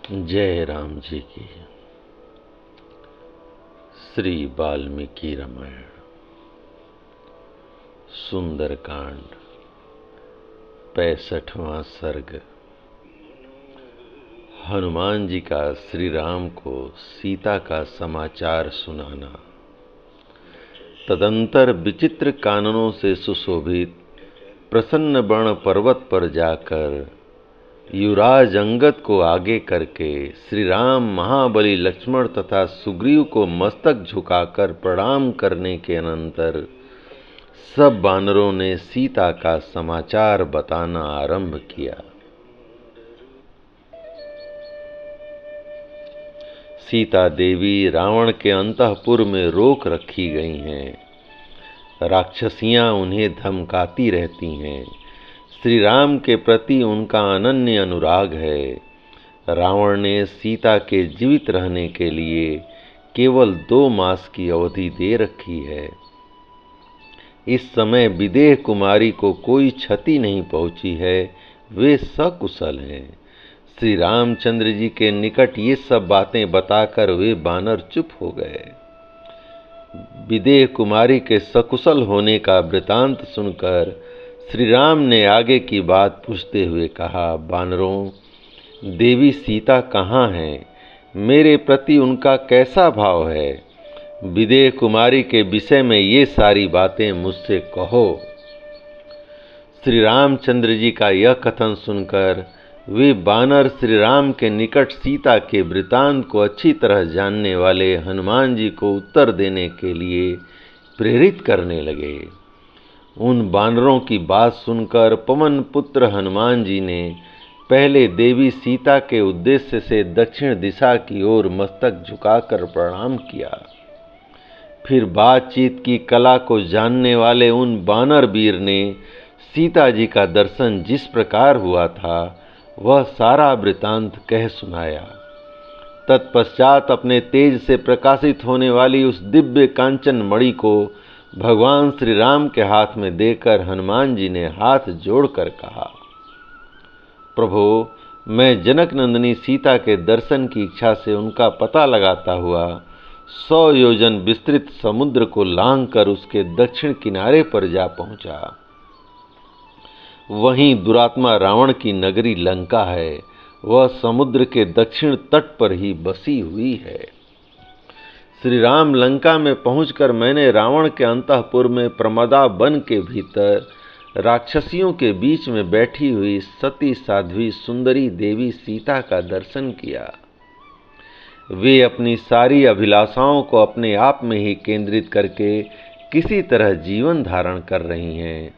जय राम जी की। श्री वाल्मीकि रामायण सुंदरकांड 65वां सर्ग। हनुमान जी का श्री राम को सीता का समाचार सुनाना। तदंतर विचित्र काननों से सुशोभित प्रसन्न वर्ण पर्वत पर जाकर युवराज अंगद को आगे करके श्री राम महाबली लक्ष्मण तथा सुग्रीव को मस्तक झुकाकर प्रणाम करने के अनंतर सब वानरों ने सीता का समाचार बताना आरंभ किया। सीता देवी रावण के अंतःपुर में रोक रखी गई हैं। राक्षसियां उन्हें धमकाती रहती हैं। श्री राम के प्रति उनका अनन्य अनुराग है। रावण ने सीता के जीवित रहने के लिए केवल 2 मास की अवधि दे रखी है। इस समय विदेह कुमारी को कोई क्षति नहीं पहुंची है, वे सकुशल हैं। श्री रामचंद्र जी के निकट ये सब बातें बताकर वे बानर चुप हो गए। विदेह कुमारी के सकुशल होने का वृतांत सुनकर श्री राम ने आगे की बात पूछते हुए कहा, बानरों, देवी सीता कहाँ हैं? मेरे प्रति उनका कैसा भाव है? विदेह कुमारी के विषय में ये सारी बातें मुझसे कहो। श्री रामचंद्र जी का यह कथन सुनकर वे बानर श्री राम के निकट सीता के वृतांत को अच्छी तरह जानने वाले हनुमान जी को उत्तर देने के लिए प्रेरित करने लगे। उन बानरों की बात सुनकर पवन पुत्र हनुमान जी ने पहले देवी सीता के उद्देश्य से दक्षिण दिशा की ओर मस्तक झुकाकर प्रणाम किया। फिर बातचीत की कला को जानने वाले उन बानर वीर ने सीता जी का दर्शन जिस प्रकार हुआ था वह सारा वृतांत कह सुनाया। तत्पश्चात अपने तेज से प्रकाशित होने वाली उस दिव्य कांचन मणि को भगवान श्री राम के हाथ में देकर हनुमान जी ने हाथ जोड़कर कहा, प्रभु, मैं जनक नंदिनी सीता के दर्शन की इच्छा से उनका पता लगाता हुआ 100 योजन विस्तृत समुद्र को लांघकर उसके दक्षिण किनारे पर जा पहुंचा। वहीं दुरात्मा रावण की नगरी लंका है, वह समुद्र के दक्षिण तट पर ही बसी हुई है। श्री राम लंका में पहुंचकर मैंने रावण के अंतःपुर में प्रमदा वन के भीतर राक्षसियों के बीच में बैठी हुई सती साध्वी सुंदरी देवी सीता का दर्शन किया। वे अपनी सारी अभिलाषाओं को अपने आप में ही केंद्रित करके किसी तरह जीवन धारण कर रही हैं।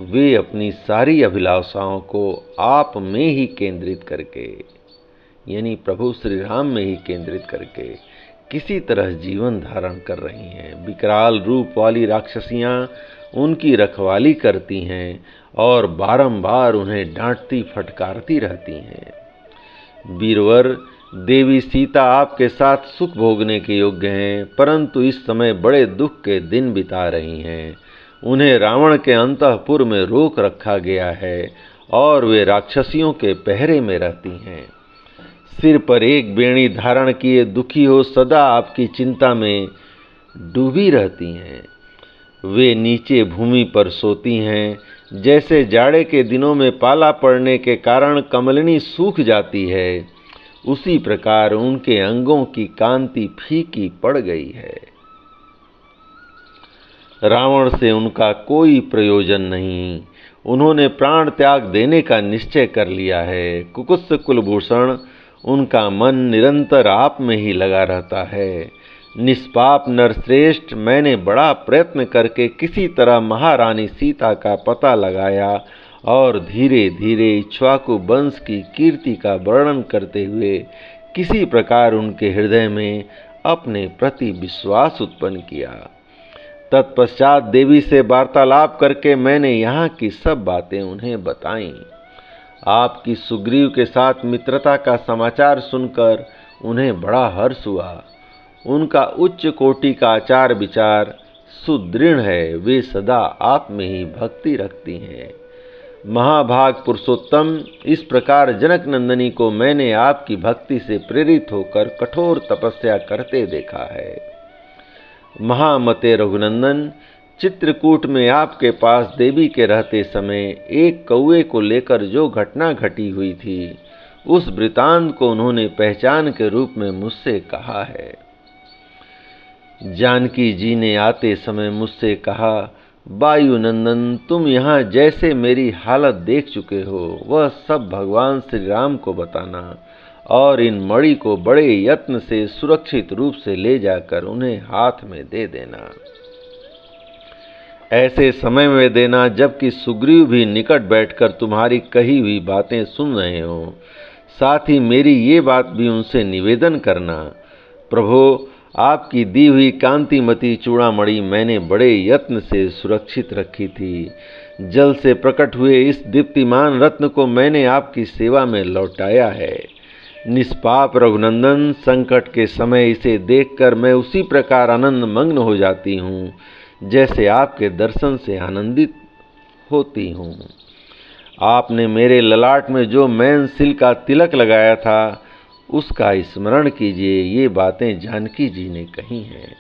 वे अपनी सारी अभिलाषाओं को आप में ही केंद्रित करके, यानी प्रभु श्री राम में ही केंद्रित करके किसी तरह जीवन धारण कर रही हैं। विकराल रूप वाली राक्षसियां उनकी रखवाली करती हैं और बारंबार उन्हें डांटती फटकारती रहती हैं। वीरवर, देवी सीता आपके साथ सुख भोगने के योग्य हैं, परंतु इस समय बड़े दुख के दिन बिता रही हैं। उन्हें रावण के अंतःपुर में रोक रखा गया है और वे राक्षसियों के पहरे में रहती हैं। सिर पर एक बेणी धारण किए दुखी हो सदा आपकी चिंता में डूबी रहती हैं। वे नीचे भूमि पर सोती हैं। जैसे जाड़े के दिनों में पाला पड़ने के कारण कमलिनी सूख जाती है, उसी प्रकार उनके अंगों की कांति फीकी पड़ गई है। रावण से उनका कोई प्रयोजन नहीं। उन्होंने प्राण त्याग देने का निश्चय कर लिया है। कुकुत्स कुलभूषण, उनका मन निरंतर आप में ही लगा रहता है। निष्पाप नरश्रेष्ठ, मैंने बड़ा प्रयत्न करके किसी तरह महारानी सीता का पता लगाया और धीरे धीरे इक्ष्वाकु वंश की कीर्ति का वर्णन करते हुए किसी प्रकार उनके हृदय में अपने प्रति विश्वास उत्पन्न किया। तत्पश्चात देवी से वार्तालाप करके मैंने यहाँ की सब बातें उन्हें बताईं। आपकी सुग्रीव के साथ मित्रता का समाचार सुनकर उन्हें बड़ा हर्ष हुआ। उनका उच्च कोटि का आचार विचार सुदृढ़ है। वे सदा आप में ही भक्ति रखती हैं। महाभाग पुरुषोत्तम, इस प्रकार जनक नंदनी को मैंने आपकी भक्ति से प्रेरित होकर कठोर तपस्या करते देखा है। महामते रघुनंदन, चित्रकूट में आपके पास देवी के रहते समय एक कौए को लेकर जो घटना घटी हुई थी, उस वृतांत को उन्होंने पहचान के रूप में मुझसे कहा है। जानकी जी ने आते समय मुझसे कहा, वायुनंदन, तुम यहाँ जैसे मेरी हालत देख चुके हो वह सब भगवान श्री राम को बताना और इन मणि को बड़े यत्न से सुरक्षित रूप से ले जाकर उन्हें हाथ में दे देना। ऐसे समय में देना जबकि सुग्रीव भी निकट बैठकर तुम्हारी कही हुई बातें सुन रहे हो। साथ ही मेरी ये बात भी उनसे निवेदन करना, प्रभो, आपकी दी हुई कांतिमती चूड़ामणि मैंने बड़े यत्न से सुरक्षित रखी थी। जल से प्रकट हुए इस दीप्तिमान रत्न को मैंने आपकी सेवा में लौटाया है। निष्पाप रघुनंदन, संकट के समय इसे देखकर मैं उसी प्रकार आनंद मग्न हो जाती हूँ जैसे आपके दर्शन से आनंदित होती हूँ। आपने मेरे ललाट में जो मैन सिल का तिलक लगाया था उसका स्मरण कीजिए। ये बातें जानकी जी ने कही हैं।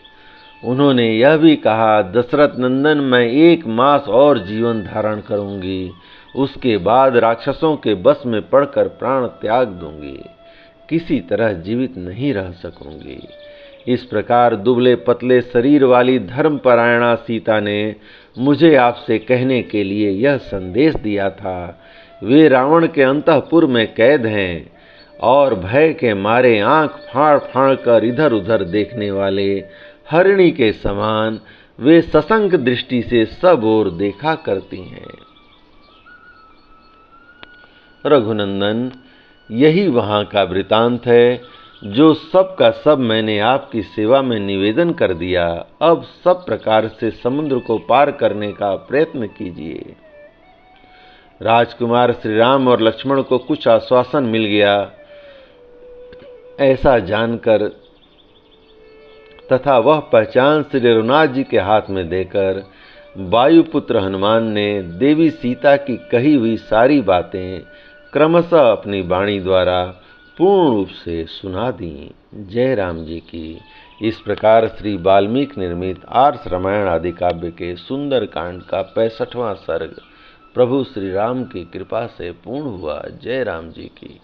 उन्होंने यह भी कहा, दशरथ नंदन, मैं 1 मास और जीवन धारण करूंगी, उसके बाद राक्षसों के बस में पड़कर प्राण त्याग दूंगी, किसी तरह जीवित नहीं रह सकूंगी। इस प्रकार दुबले पतले शरीर वाली धर्मपरायणा सीता ने मुझे आपसे कहने के लिए यह संदेश दिया था। वे रावण के अंतःपुर में कैद हैं और भय के मारे आंख फाड़ फाड़ कर इधर उधर देखने वाले हरिणी के समान वे सशंक दृष्टि से सब ओर देखा करती हैं। रघुनंदन, यही वहां का वृतांत है जो सब का सब मैंने आपकी सेवा में निवेदन कर दिया। अब सब प्रकार से समुद्र को पार करने का प्रयत्न कीजिए। राजकुमार श्री राम और लक्ष्मण को कुछ आश्वासन मिल गया ऐसा जानकर तथा वह पहचान श्री रघुनाथ जी के हाथ में देकर वायुपुत्र हनुमान ने देवी सीता की कही हुई सारी बातें क्रमशः अपनी वाणी द्वारा पूर्ण रूप से सुना दी। जय राम जी की। इस प्रकार श्री वाल्मीकि निर्मित आर्ष रामायण आदि काव्य के सुंदर कांड का 65वां सर्ग प्रभु श्री राम की कृपा से पूर्ण हुआ। जय राम जी की।